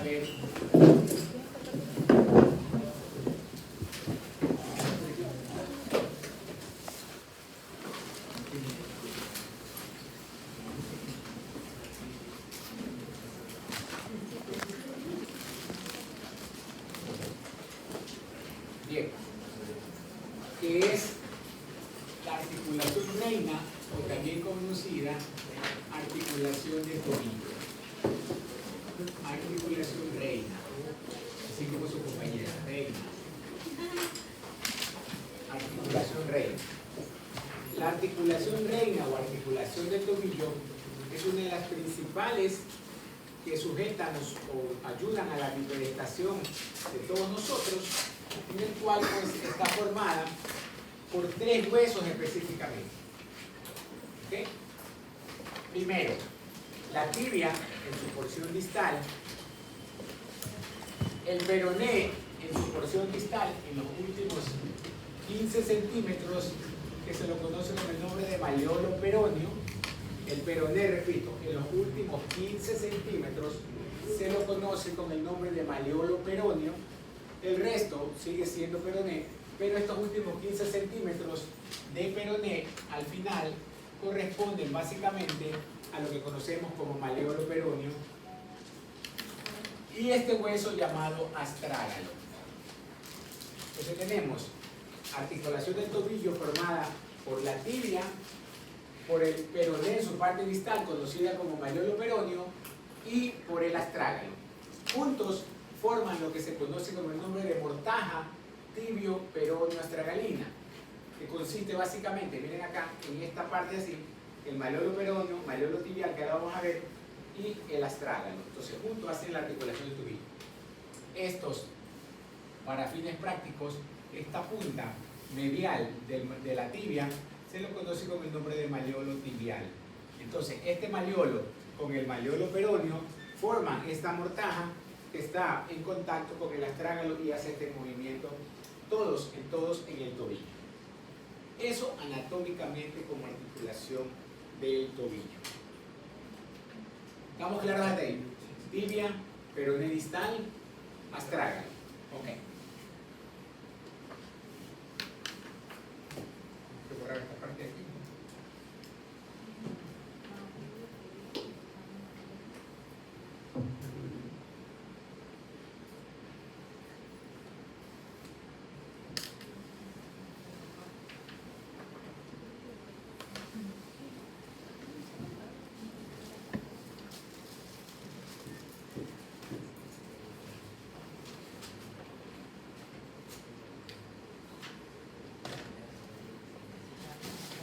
ver bien, que es la articulación reina, o también conocida articulación de tobillo. Articulación reina, así como su compañera, reina. Articulación reina. La articulación reina o articulación de tobillo es una de las principales que sujetan o ayudan a la bipedestación de todos nosotros, en el cual pues, está formada por 3 huesos específicamente. ¿Okay? Primero, la tibia en su porción distal, el peroné en su porción distal, en los últimos 15 centímetros, que se lo conoce con el nombre de malleolo peroneo. El peroné, repito, en los últimos 15 centímetros se lo conoce con el nombre de malleolo peroneo. El resto sigue siendo peroné, pero estos últimos 15 centímetros de peroné al final corresponden básicamente a lo que conocemos como malleolo peroneo y este hueso llamado astrágalo. Entonces tenemos articulación del tobillo formada por la tibia, por el peroné en su parte distal conocida como malleolo peroneo y por el astrágalo. Juntos forman lo que se conoce como el nombre de mortaja tibio peroneo astragalina, que consiste básicamente, miren acá, en esta parte así, el malleolo peroneo, malleolo tibial que ahora vamos a ver, y el astrágalo. Entonces juntos hacen la articulación del tobillo. Estos, para fines prácticos, esta punta medial de la tibia se lo conoce con el nombre de malleolo tibial. Entonces este malleolo con el malleolo peroneo forman esta mortaja que está en contacto con el astrágalo y hace este movimiento todos en el tobillo. Eso anatómicamente como articulación del tobillo. ¿Estamos claros hasta ahí? Tibia, peroné distal, astrágalo. Ok. Voy a borrar esta parte de aquí.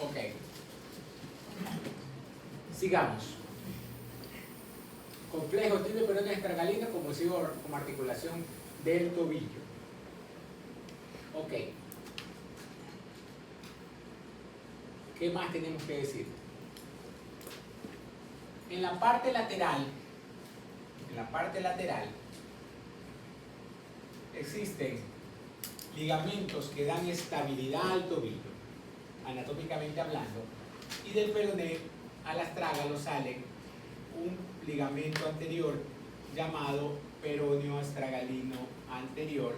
Ok. Sigamos. Complejo tibio peroneo astragalino como articulación del tobillo. Ok. ¿Qué más tenemos que decir? En la parte lateral existen ligamentos que dan estabilidad al tobillo, anatómicamente hablando, y del peroné al astrágalo sale un ligamento anterior llamado peroneo astragalino anterior,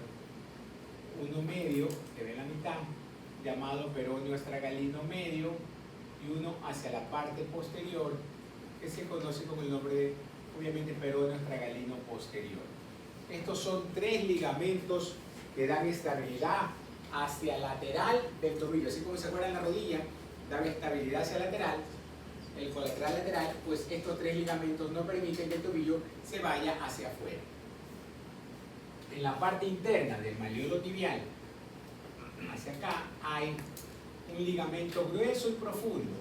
uno medio, que ve la mitad, llamado peroneo astragalino medio, y uno hacia la parte posterior, que se conoce con el nombre de, obviamente, peroneo astragalino posterior. Estos son 3 ligamentos que dan estabilidad hacia lateral del tobillo, así como se acuerdan la rodilla, da estabilidad hacia lateral, el colateral lateral, pues estos 3 ligamentos no permiten que el tobillo se vaya hacia afuera. En la parte interna del malleolo tibial, hacia acá, hay un ligamento grueso y profundo,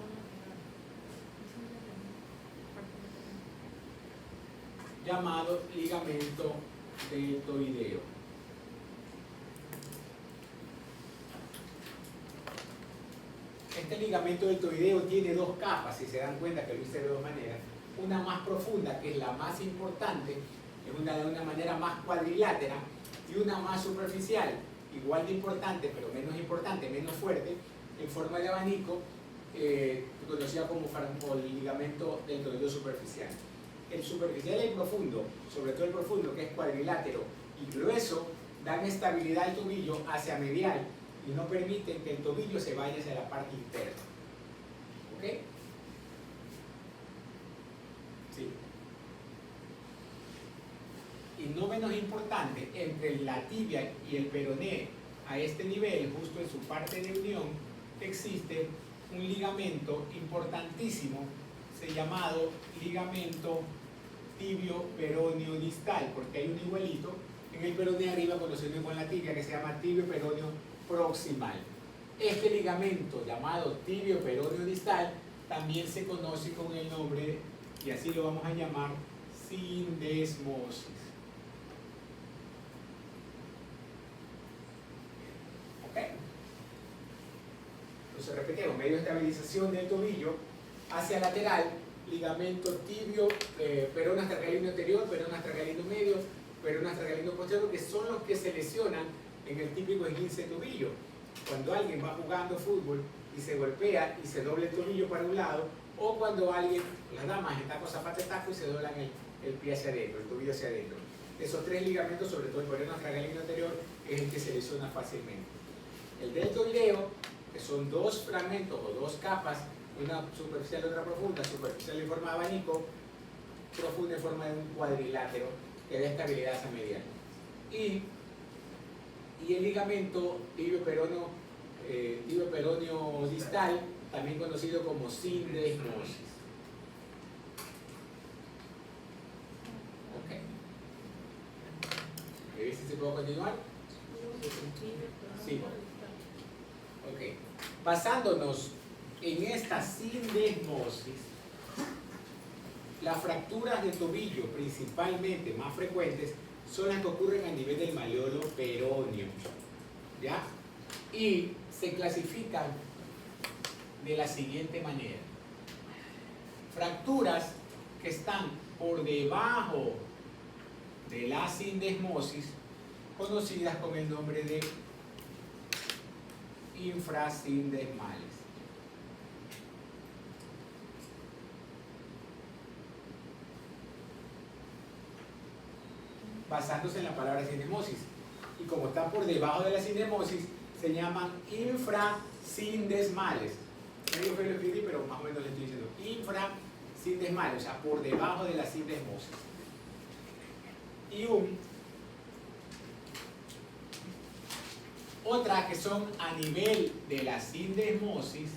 llamado ligamento deltoideo. Este ligamento deltoideo tiene 2 capas, si se dan cuenta que lo hice de 2 maneras. Una más profunda, que es la más importante, es de una manera más cuadrilátera, y una más superficial, igual de importante, pero menos importante, menos fuerte, en forma de abanico, conocida como ligamento deltoideo superficial. el superficial y el profundo, sobre todo el profundo, que es cuadrilátero y grueso, dan estabilidad al tobillo hacia medial y no permiten que el tobillo se vaya hacia la parte interna. ¿Ok? Sí. Y no menos importante, entre la tibia y el peroné a este nivel, justo en su parte de unión, existe un ligamento importantísimo, llamado ligamento tibio peroneo distal, porque hay un igualito en el peroné arriba conocido con la tibia que se llama tibio peroneo proximal. Este ligamento llamado tibio peroneo distal también se conoce con el nombre, y así lo vamos a llamar, sindesmosis. ¿Ok? Entonces repetimos, medio de estabilización del tobillo hacia lateral, ligamento tibio, peroné astragalino anterior, peroné astragalino medio, peroné astragalino posterior, que son los que se lesionan en el típico esguince de tobillo. Cuando alguien va jugando fútbol y se golpea y se dobla el tobillo para un lado, o cuando alguien, las damas, están con zapato de taco y se doblan el pie hacia adentro, el tobillo hacia adentro. Esos tres ligamentos, sobre todo el peroné astragalino anterior, es el que se lesiona fácilmente. El deltoideo, que son dos fragmentos o dos capas, una superficial y otra profunda, superficial en forma de abanico, profunda en forma de un cuadrilátero que da estabilidad hacia medial. Y el ligamento tibio peroneo distal, también conocido como sindesmosis. Ok. ¿Me dice si puedo continuar? Sí. Ok. Basándonos en esta sindesmosis, las fracturas de tobillo principalmente más frecuentes son las que ocurren a nivel del maleolo peroneo, ¿ya? Y se clasifican de la siguiente manera: fracturas que están por debajo de la sindesmosis, conocidas con el nombre de infrasindesmales. Basándose en la palabra sindesmosis. Y como están por debajo de la sindesmosis, se llaman infrasindesmales. Medio feo lo escribí, pero más o menos le estoy diciendo infrasindesmales, o sea, por debajo de la sindesmosis. Y otras que son a nivel de la sindesmosis,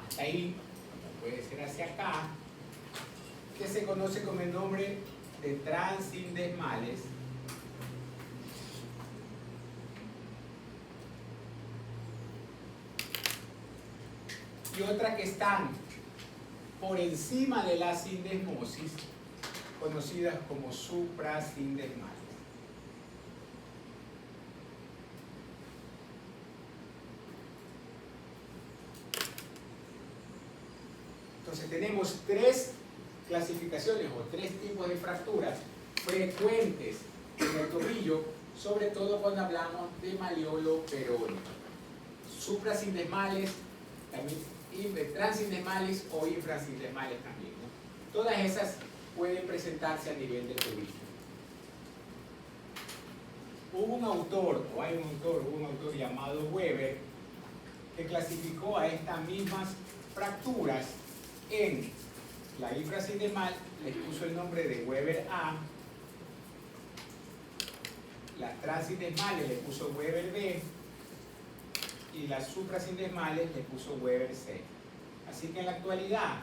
hasta ahí, como puede ser hacia acá, que se conoce con el nombre de transindesmales, y otras que están por encima de la sindesmosis, conocidas como suprasindesmales. Entonces tenemos tres clasificaciones o tres tipos de fracturas frecuentes en el tobillo, sobre todo cuando hablamos de maleolo peroneo. Suprasindesmales, también transindesmales o infrasindesmales también, ¿no? Todas esas pueden presentarse a nivel del tobillo. Hay un autor llamado Weber que clasificó a estas mismas fracturas en la infrasindesmal, les puso el nombre de Weber A, las transindesmales le puso Weber B y las suprasindesmales le puso Weber C. Así que en la actualidad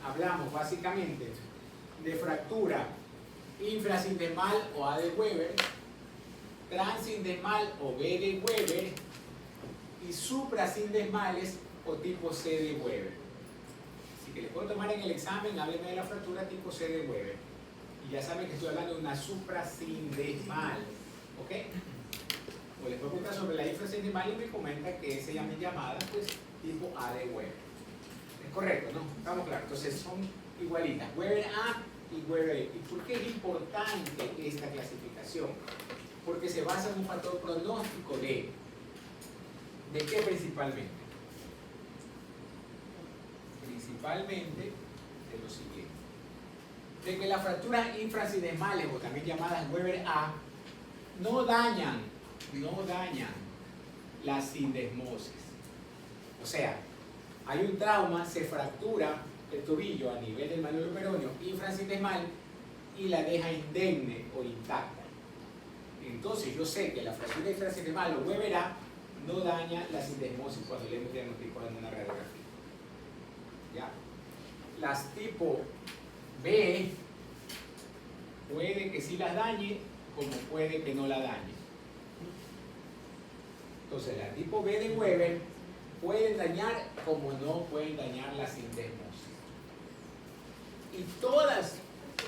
hablamos básicamente de fractura infrasindesmal o A de Weber, transindesmal o B de Weber y suprasindesmales o tipo C de Weber. Así que les puedo tomar en el examen, háblenme de la fractura tipo C de Weber. Y ya saben que estoy hablando de una suprasindesmal. ¿Ok? O les puedo preguntar sobre la infrasindesmal y me comenta que se llama llamada, pues, tipo A de Weber. Es correcto, ¿no? Estamos claros. Entonces son igualitas. Weber A y Weber B. ¿Y por qué es importante esta clasificación? Porque se basa en un factor pronóstico ¿de qué principalmente? Principalmente de lo siguiente. De que las fracturas infrasinesmales, o también llamadas Weber A, no dañan la sindesmosis. O sea, hay un trauma, se fractura el tobillo a nivel del malleolo peroneo infrasinesmal y la deja indemne o intacta. Entonces yo sé que la fractura infrasinesmal o Weber A no daña la sindesmosis cuando le hemos diagnosticado en una radiografía. ¿Ya? Las tipo B puede que sí las dañe como puede que no la dañe. Entonces la tipo B de Weber pueden dañar como no pueden dañar la sindesmosis. Y todas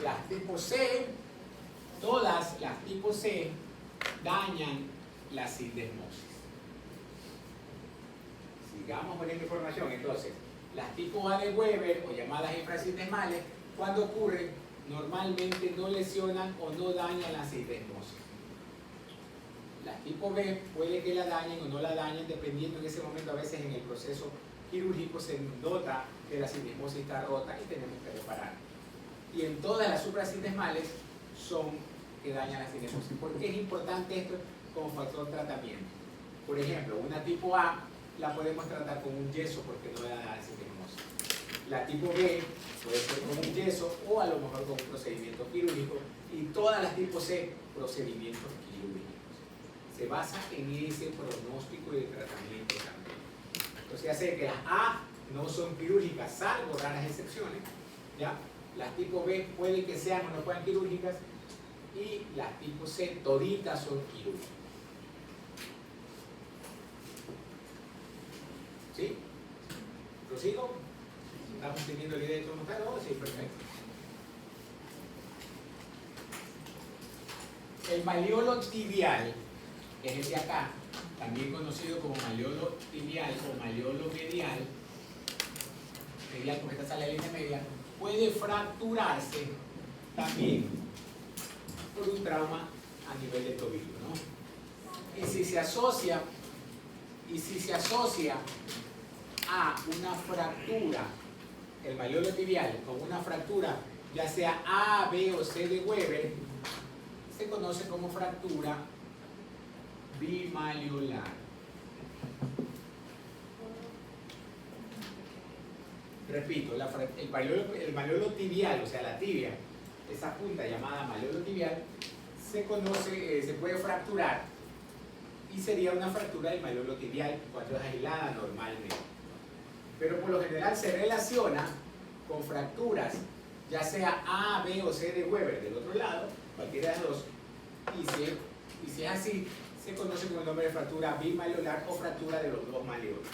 las tipo C, dañan la sindesmosis. Sigamos con esta información. Entonces, las tipo A de Weber o llamadas infrasindesmales, cuando ocurren, normalmente no lesionan o no dañan la sindesmosis. Las tipo B puede que la dañen o no la dañen, dependiendo en ese momento. A veces en el proceso quirúrgico se nota que la sindesmosis está rota y tenemos que reparar. Y en todas las suprasindesmales son que dañan la sindesmosis. ¿Por qué es importante esto como factor de tratamiento? Por ejemplo, una tipo A la podemos tratar con un yeso porque no da la sindesmosis. La tipo B puede ser con un yeso o a lo mejor con un procedimiento quirúrgico, y todas las tipo C, procedimientos quirúrgicos. Se basa en ese pronóstico y de tratamiento también. Entonces ya sé que las A no son quirúrgicas, salvo raras excepciones, ¿ya? Las tipo B pueden que sean o no sean quirúrgicas, y las tipo C toditas son quirúrgicas. ¿Sí? ¿Prosigo? ¿Estamos teniendo la idea de cómo está? ¿No? Sí, perfecto. El malleolo tibial, que es el de acá, también conocido como malleolo tibial o malleolo medial porque esta sale la línea media, puede fracturarse también por un trauma a nivel del tobillo, ¿no? Y si se asocia a una fractura, el malleolo tibial con una fractura, ya sea A, B o C de Weber, se conoce como fractura bimalleolar. Repito, el malleolo tibial, o sea la tibia, esa punta llamada malleolo tibial, se puede fracturar, y sería una fractura del malleolo tibial cuando es aislada normalmente. Pero por lo general se relaciona con fracturas, ya sea A, B o C de Weber del otro lado, cualquiera de las dos, y si es así, se conoce con el nombre de fractura bimalleolar o fractura de los dos malleolos.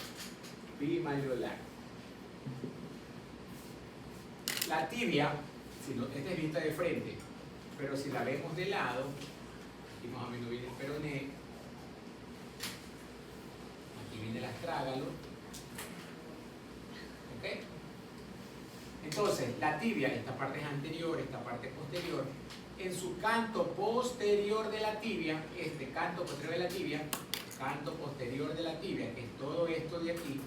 Bimalleolar. La tibia, esta es vista de frente, pero si la vemos de lado, aquí más o menos viene el peroné, aquí viene el astrágalo, ¿ok? Entonces, la tibia, esta parte es anterior, esta parte es posterior. En su canto posterior de la tibia, este canto posterior de la tibia, que es todo esto de aquí,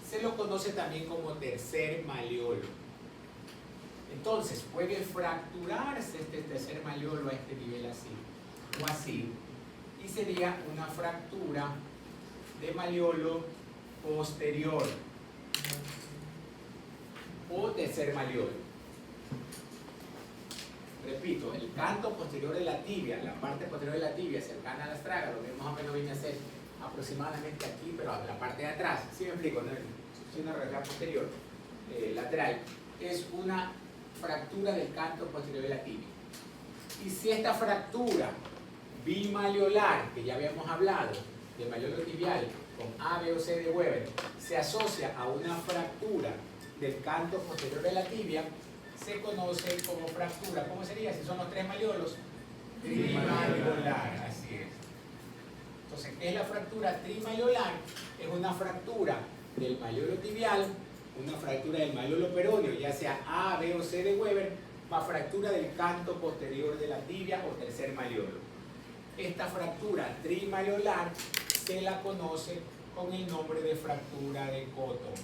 se lo conoce también como tercer malleolo. Entonces, puede fracturarse este tercer malleolo a este nivel así o así, y sería una fractura de malleolo posterior o tercer malleolo. Repito, el canto posterior de la tibia, la parte posterior de la tibia cercana al astrágalo, que más o menos viene a ser aproximadamente aquí, pero a la parte de atrás, ¿sí me explico? ¿No? Es una radial posterior, lateral, es una fractura del canto posterior de la tibia. Y si esta fractura bimalleolar, que ya habíamos hablado, de malleolo tibial con A, B o C de Weber, se asocia a una fractura del canto posterior de la tibia, se conoce como fractura. ¿Cómo sería? Si son los tres malleolos, trimalleolar, así es. Entonces, ¿qué es la fractura trimalleolar? Es una fractura del malleolo tibial, una fractura del malleolo peroneo, ya sea A, B o C de Weber, más fractura del canto posterior de la tibia o tercer malleolo. Esta fractura trimalleolar se la conoce con el nombre de fractura de Cotton.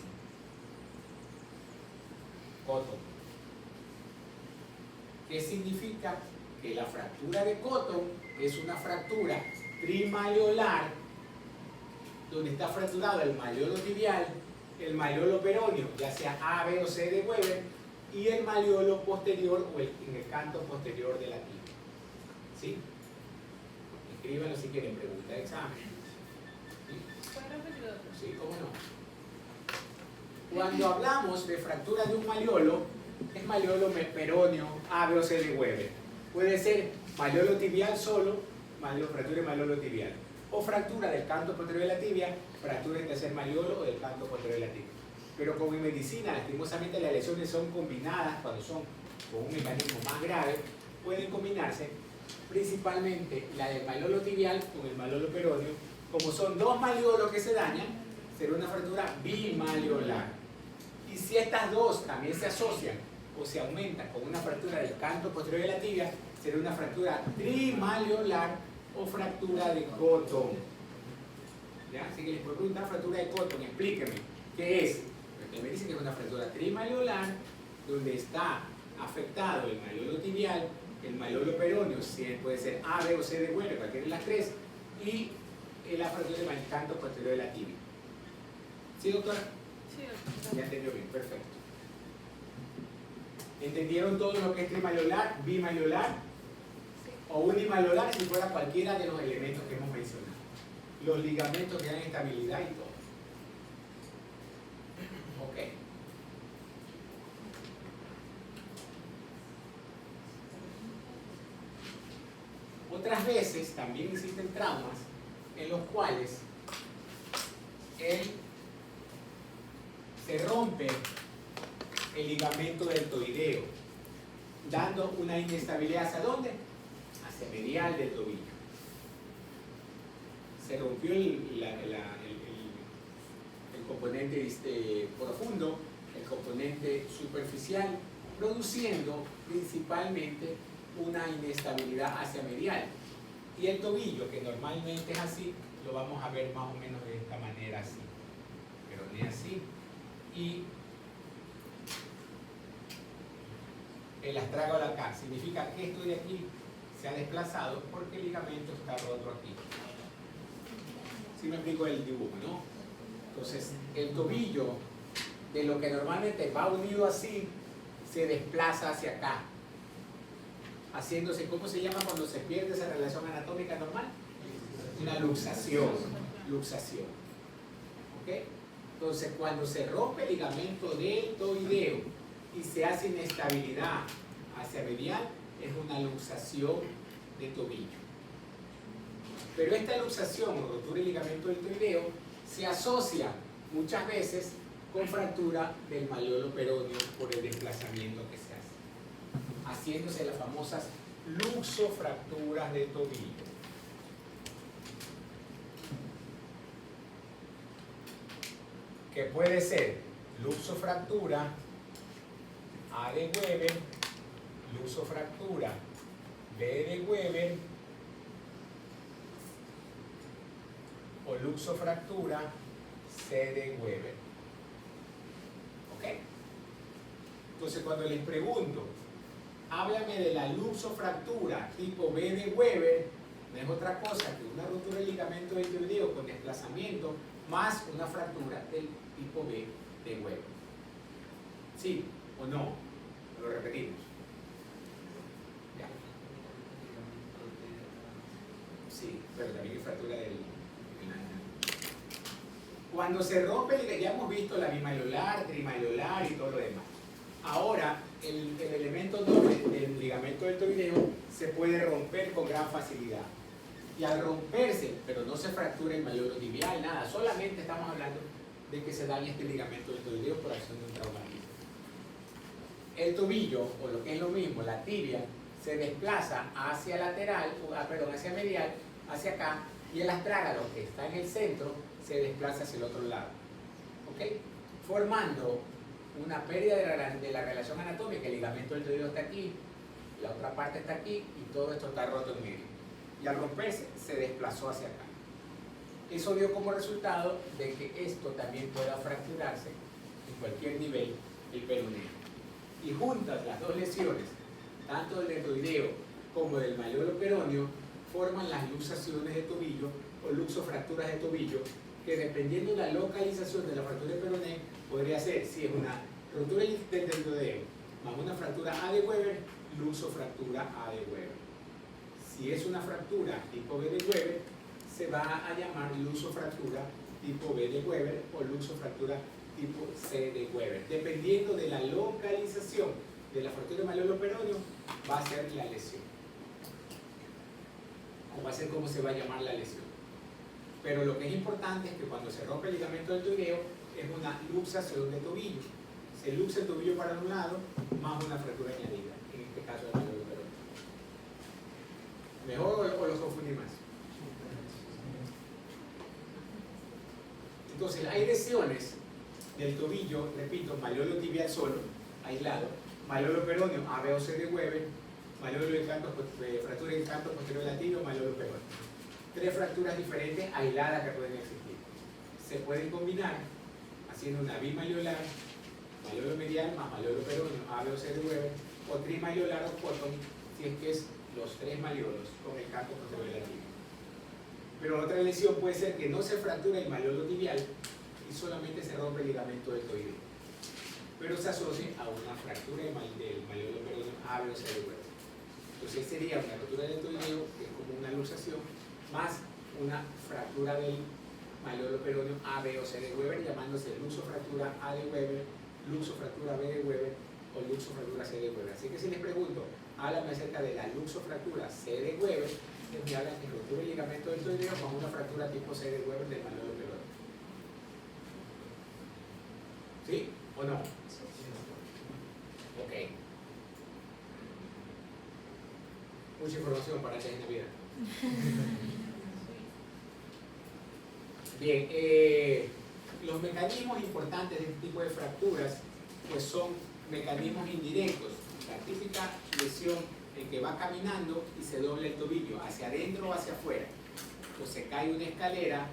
¿Qué significa? Que la fractura de Cotton es una fractura trimaleolar donde está fracturado el maleolo tibial, el maleolo peroneo, ya sea A, B o C de Weber, y el maleolo posterior o en el canto posterior de la tibia. ¿Sí? Escríbanlo si quieren, pregunta de examen. ¿Sí? ¿Cómo no? Cuando hablamos de fractura de un maleolo, es maleolo peroneo, A, B o C de Weber. Puede ser maleolo tibial solo, fractura de maleolo tibial. O fractura del canto posterior de la tibia, fractura del tercer maleolo o del canto posterior de la tibia. Pero como en medicina, lastimosamente las lesiones son combinadas cuando son con un mecanismo más grave, pueden combinarse principalmente la del maleolo tibial con el maleolo peroneo. Como son dos maleolos que se dañan, será una fractura bimaleolar. Y si estas dos también se asocian o se aumentan con una fractura del canto posterior de la tibia, será una fractura trimaleolar o fractura de Cotton. ¿Ya? Así que les puedo preguntar fractura de Cotton, explíqueme, ¿qué es? Porque me dicen que es una fractura trimaleolar donde está afectado el maleolo tibial, el maleolo peroneo, puede ser A, B o C de Weber, cualquiera de las tres, y la fractura del canto posterior de la tibia. ¿Sí, doctora? Sí, doctora. Ya entendió bien, perfecto. ¿Entendieron todo lo que es trimaleolar, bimaleolar? Sí. O unimaleolar si fuera cualquiera de los elementos que hemos mencionado? Los ligamentos que dan estabilidad y todo. Ok. Otras veces también existen traumas en los cuales se rompe el ligamento deltoideo, dando una inestabilidad ¿hacia dónde? Hacia medial del tobillo. Se rompió el componente profundo, el componente superficial, produciendo principalmente una inestabilidad hacia medial. Y el tobillo, que normalmente es así, lo vamos a ver más o menos de esta manera así, pero ni así. Y el astrágalo acá, significa que esto de aquí se ha desplazado porque el ligamento está roto aquí. ¿Sí me explico el dibujo, no? Entonces, el tobillo, de lo que normalmente va unido así, se desplaza hacia acá, haciéndose, ¿cómo se llama cuando se pierde esa relación anatómica normal? Una luxación. Luxación. ¿Ok? Entonces, cuando se rompe el ligamento deltoideo y se hace inestabilidad hacia medial, es una luxación de tobillo. Pero esta luxación o rotura del ligamento deltoideo se asocia muchas veces con fractura del maleolo peroneo por el desplazamiento que se hace, haciéndose las famosas luxofracturas de tobillo. Que puede ser luxofractura A de Weber, luxofractura B de Weber o luxofractura C de Weber. ¿Ok? Entonces cuando les pregunto, háblame de la luxofractura tipo B de Weber, no es otra cosa que una rotura del ligamento deltoideo con desplazamiento más una fractura del tipo B de Weber. ¿Sí o no? Lo repetimos. Ya. Sí, pero también hay fractura del... Cuando se rompe, ya hemos visto la bimaleolar, trimaleolar y todo lo demás. Ahora, el elemento doble del ligamento deltoideo se puede romper con gran facilidad. Y al romperse, pero no se fractura el maleolo tibial, nada, solamente estamos hablando de que se daña este ligamento deltoideo por acción de un traumatismo. El tobillo, o lo que es lo mismo, la tibia, se desplaza hacia lateral, hacia medial, hacia acá, y el astrágalo, que está en el centro, se desplaza hacia el otro lado. ¿Ok? Formando una pérdida de la relación anatómica. El ligamento deltoideo está aquí, la otra parte está aquí, y todo esto está roto en medio. Y al romperse, se desplazó hacia acá. Eso dio como resultado de que esto también pueda fracturarse en cualquier nivel el peroneo. Y juntas las dos lesiones tanto del deltoideo como del malleolo peroneo, forman las luxaciones de tobillo o luxofracturas de tobillo, que dependiendo de la localización de la fractura de peroné, podría ser, si es una rotura del deltoideo más una fractura A de Weber, luxofractura A de Weber. Si es una fractura tipo B de Weber, se va a llamar luxofractura tipo B de Weber o luxofractura tipo C de Weber. Dependiendo de la localización de la fractura de malleolo peroneo, va a ser la lesión. O va a ser cómo se va a llamar la lesión. Pero lo que es importante es que cuando se rompe el ligamento deltoideo es una luxación de tobillo. Se luxa el tobillo para un lado más una fractura añadida, en este caso el malleolo peroneo. ¿Mejor o los confundí más? Entonces hay lesiones del tobillo, repito, malleolo tibial solo, aislado, malleolo peroneo, A, B o C de Weber, malleolo del canto, fractura del canto posterior latino, malleolo peroneo. 3 fracturas diferentes aisladas que pueden existir. Se pueden combinar haciendo una bimalleolar, malleolo medial más malleolo peroneo, A, B o C de Weber, o trimalleolar o cotton, si es que es los 3 malleolos con el canto posterior latino. Pero otra lesión puede ser que no se fractura el malleolo tibial y solamente se rompe el ligamento deltoideo, pero se asocia a una fractura del malleolo peroneo A, B o C de Weber. Entonces sería una rotura del deltoideo, que es como una luxación, más una fractura del malleolo peroneo A, B o C de Weber, llamándose luxofractura A de Weber, luxofractura B de Weber o luxofractura C de Weber. Así que si les pregunto, háblame acerca de la luxofractura C de Weber, me hablan de rotura del ligamento deltoideo con una fractura tipo C de Weber del malleolo peroneo. ¿Sí o no? Ok. Mucha información para esta Navidad. Bien, los mecanismos importantes de este tipo de fracturas pues son mecanismos indirectos. La típica lesión en que va caminando y se dobla el tobillo hacia adentro o hacia afuera, o se cae una escalera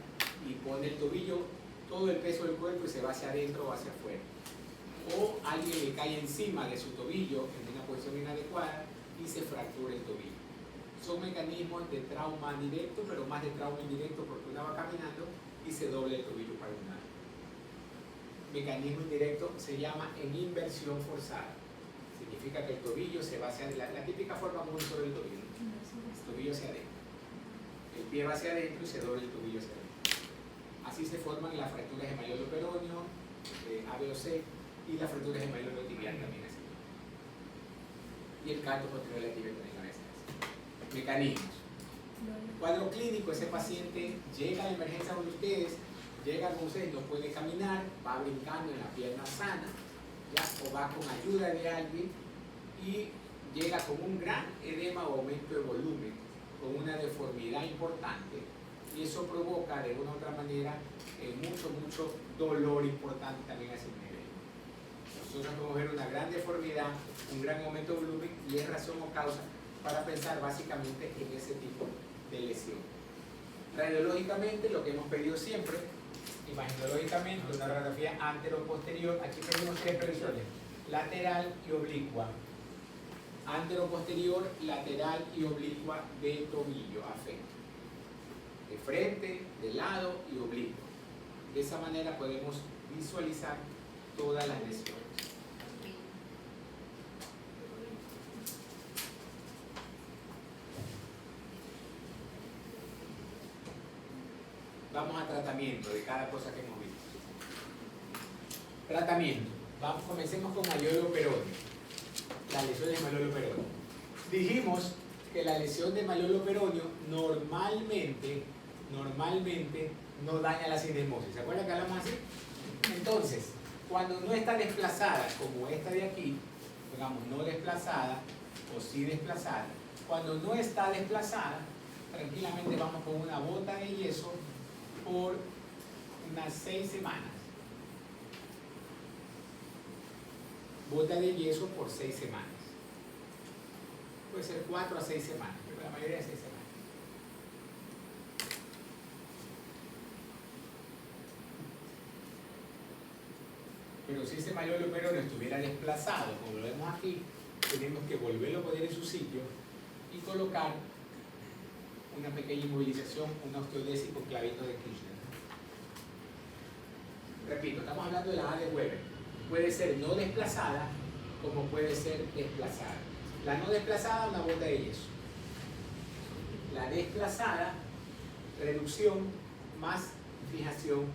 y pone el tobillo, todo el peso del cuerpo y se va hacia adentro o hacia afuera, o alguien le cae encima de su tobillo en una posición inadecuada y se fractura el tobillo. Son mecanismos de trauma directo, pero más de trauma indirecto porque uno va caminando y se dobla el tobillo para un lado. Mecanismo indirecto se llama en inversión forzada. Significa que el tobillo se va hacia la típica forma muy sobre el tobillo. El tobillo hacia adentro. El pie va hacia adentro y se dobla el tobillo hacia adentro. Así se forman las fracturas de malleolo peroneo, A, B o C, y las fracturas de malleolo tibial también así. Y el canto posterior de la tibia también a veces. Mecanismos. Cuadro clínico: ese paciente llega a la emergencia con ustedes, llega con ustedes, no puede caminar, va brincando en la pierna sana, ¿ya? O va con ayuda de alguien y llega con un gran edema o aumento de volumen, con una deformidad importante, y eso provoca de una u otra manera mucho dolor importante también a ese nivel. Nosotros podemos ver una gran deformidad, un gran aumento de volumen, y es razón o causa para pensar básicamente en ese tipo de lesión. Radiológicamente, lo que hemos pedido siempre, imaginológicamente, una radiografía antero-posterior. Aquí tenemos 3 previsiones: lateral y oblicua. Antero-posterior, lateral y oblicua de tobillo afecto. De frente, de lado y oblicua. De esa manera podemos visualizar todas las lesiones. Vamos a tratamiento de cada cosa que hemos visto. Tratamiento. Comencemos con malleolo peroneo. Las lesiones de malleolo peroneo. Dijimos que la lesión de malleolo peroneo normalmente no daña la sinesmosis. ¿Se acuerdan que hablamos así? Entonces, cuando no está desplazada, como esta de aquí, digamos no desplazada o sí desplazada, cuando no está desplazada, tranquilamente vamos con una bota de yeso por unas 6 semanas. Bota de yeso por 6 semanas. Puede ser 4 a 6 semanas, pero la mayoría de 6 semanas. Pero si ese malleolo peroneo estuviera desplazado, como lo vemos aquí, tenemos que volverlo a poner en su sitio y colocar una pequeña inmovilización, una osteodesis con clavito de Kirchner. Repito, estamos hablando de la A de Weber. Puede ser no desplazada como puede ser desplazada. La no desplazada, una bota de yeso. La desplazada, reducción más fijación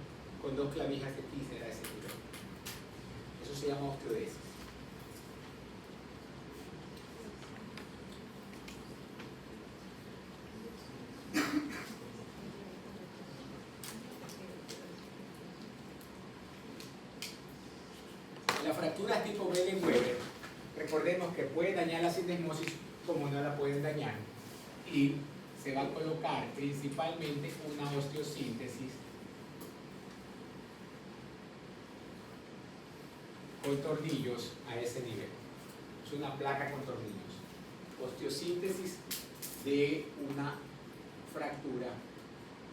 con 2 clavijas de Kirchner a ese nivel. Eso se llama osteodesis. Las fracturas tipo B de Weber, recordemos que pueden dañar la sindesmosis como no la pueden dañar, y se va a colocar principalmente una osteosíntesis con tornillos a ese nivel. Es una placa con tornillos. Osteosíntesis de una fractura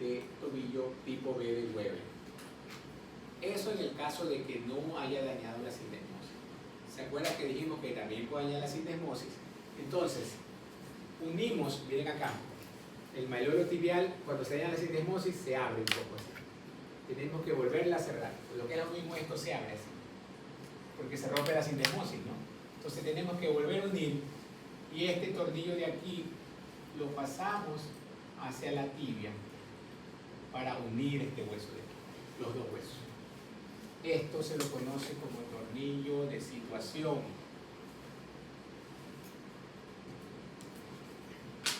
de tobillo tipo B de Weber. Eso en el caso de que no haya dañado la sindesmosis. ¿Se acuerdan que dijimos que también puede dañar la sindesmosis? Entonces, unimos, miren acá, el malleolo tibial, cuando se daña la sindesmosis, se abre un poco así. Tenemos que volverla a cerrar. Lo que es lo mismo, esto se abre así, porque se rompe la sindesmosis, ¿no? Entonces tenemos que volver a unir, y este tornillo de aquí lo pasamos hacia la tibia para unir este hueso de aquí, los dos huesos. Esto se lo conoce como tornillo de situación.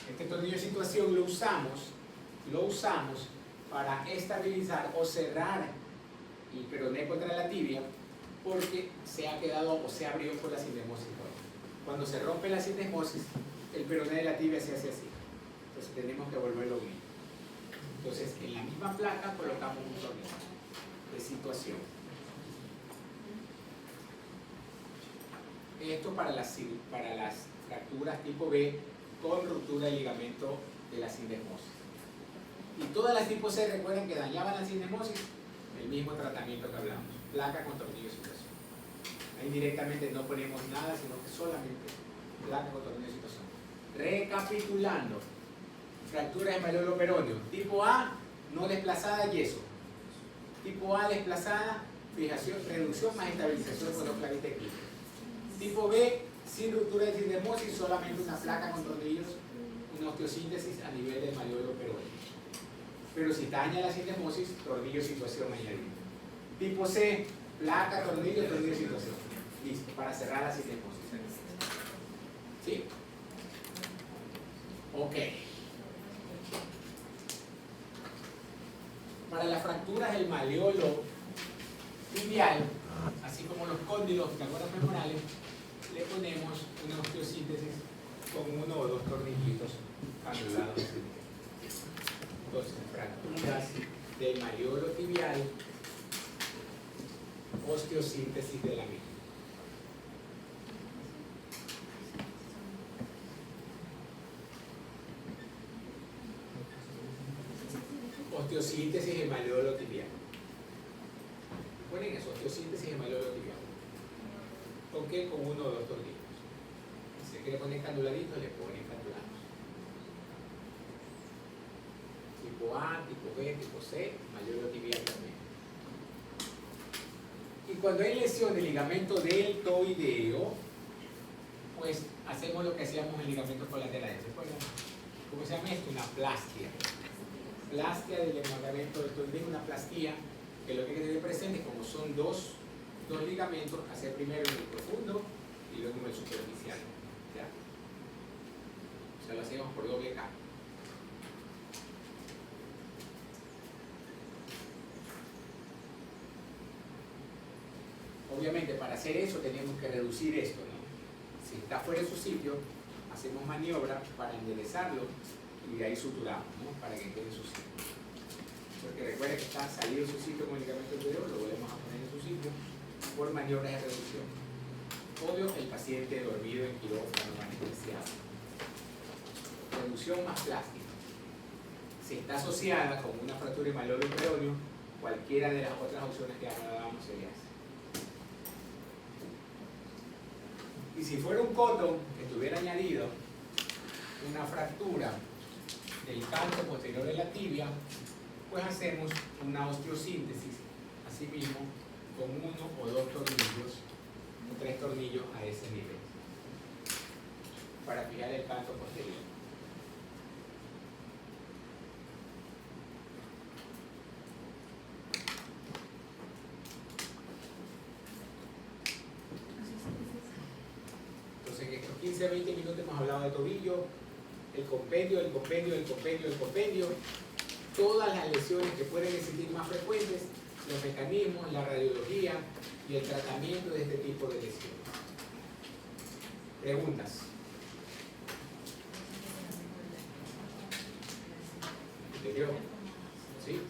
Este tornillo de situación lo usamos para estabilizar o cerrar el peroné contra la tibia, porque se ha quedado o se abrió por la sindesmosis. Cuando se rompe la sindesmosis, el peroné de la tibia se hace así. Entonces tenemos que volverlo a unir. Entonces, en la misma placa colocamos un tornillo de situación. Esto para las fracturas tipo B con ruptura del ligamento de la sindesmosis. Y todas las tipo C, recuerden que dañaban la sindesmosis, el mismo tratamiento que hablamos, placa con tornillo de situación. Ahí directamente no ponemos nada, sino que solamente placa con tornillo de situación. Recapitulando, fractura de malleolo peroneo, tipo A, no desplazada, yeso. Tipo A desplazada, fijación, reducción más estabilización con los clavitos de Kirchner. Tipo B, sin ruptura de sindesmosis, solamente una placa con tornillos, una osteosíntesis a nivel del malleolo peroneo. Pero si daña la sindesmosis, tornillo de situación añadido. Tipo C, placa, tornillo de situación. Listo, para cerrar la sindesmosis. ¿Sí? Ok. Para las fracturas del malleolo tibial, así como los cóndilos femorales, le ponemos una osteosíntesis con 1 o 2 tornillitos anulados. Entonces, fracturas del malleolo tibial, osteosíntesis de la misma. Osteosíntesis del malleolo tibial. Ponen eso, osteosíntesis del malleolo tibial. ¿Con qué? Con 1 o 2 tornillos. Si se quiere poner canuladitos, le ponen canulados. Tipo A, tipo B, tipo C, malleolo tibial también. Y cuando hay lesión del ligamento deltoideo, pues hacemos lo que hacíamos en el ligamento colateral. ¿Se acuerdan? ¿Cómo se llama esto? Una plastia. Plastia del ligamento deltoideo, una plastía, que lo que hay que tener presente, como son dos ligamentos, hacer primero en el profundo y luego en el superficial. ¿Ya? O sea, lo hacemos por doble K. Obviamente, para hacer eso tenemos que reducir esto, ¿no? Si está fuera de su sitio, hacemos maniobra para enderezarlo y de ahí suturamos, ¿no? Para que quede en su sitio. Porque recuerden que está salido de su sitio con el ligamento anterior, lo volvemos a poner en su sitio por maniobras de reducción. Obvio, el paciente dormido en quirófano anestesiado. Reducción más plástica. Si está asociada con una fractura de malleolo peroneo, cualquiera de las otras opciones que hablábamos sería esa. Y Y si fuera un coto que tuviera añadido una fractura del canto posterior de la tibia, pues hacemos una osteosíntesis, así mismo, con 1 o 2 tornillos, o 3 tornillos a ese nivel, para fijar el canto posterior. Entonces, en estos 15-20 minutos hemos hablado de tobillo, el compendio, todas las lesiones que pueden existir más frecuentes, los mecanismos, la radiología y el tratamiento de este tipo de lesiones. Preguntas. ¿Entendió? ¿Sí?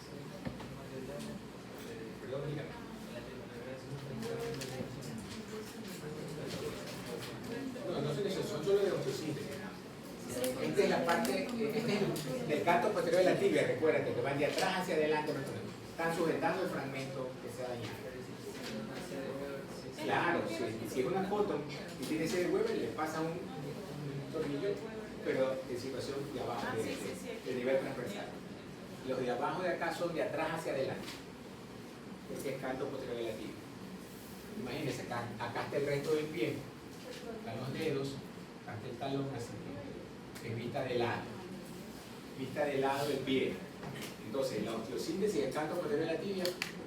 Perdón, dígame. No son lesiones, son solo de osteosíntesis. Esta es la parte, este es el canto posterior de la tibia, recuérdate, que van de atrás hacia adelante, están sujetando el fragmento que se ha dañado. Claro, si es una foto y tiene ese Weber, le pasa un tornillo, pero en situación de abajo, de nivel transversal. Los de abajo de acá son de atrás hacia adelante. Ese es canto posterior de la tibia. Imagínense, acá está el resto del pie, están los dedos, acá está el talón, así en vista de lado del pie. Entonces, la osteosíntesis del canto posterior de la tibia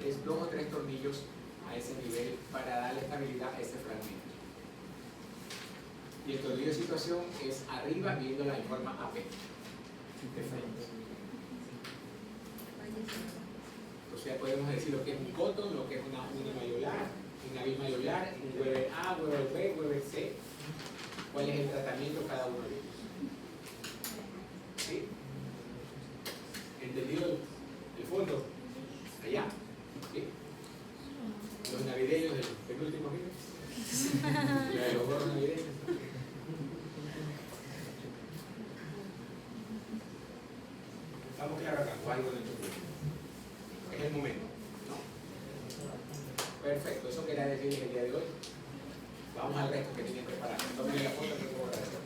es 2 o 3 tornillos a ese nivel para darle estabilidad a ese fragmento. Y el tornillo de situación es arriba viéndola en forma AP. Entonces ya podemos decir lo que es un cotton, lo que es una unimayolar, una bimayolar, un Weber A, Weber B, Weber C. ¿Cuál es el tratamiento de cada uno de ellos? ¿Sí? ¿Entendido el fondo? Allá. ¿Sí? Los navideños del penúltimo video. Los gorros navideños. Estamos claros acá, o algo dentro de es el momento, ¿no? Perfecto, eso quería decirles el día de hoy. Vamos al resto que tienen preparado. Tomen la foto que puedo grabar.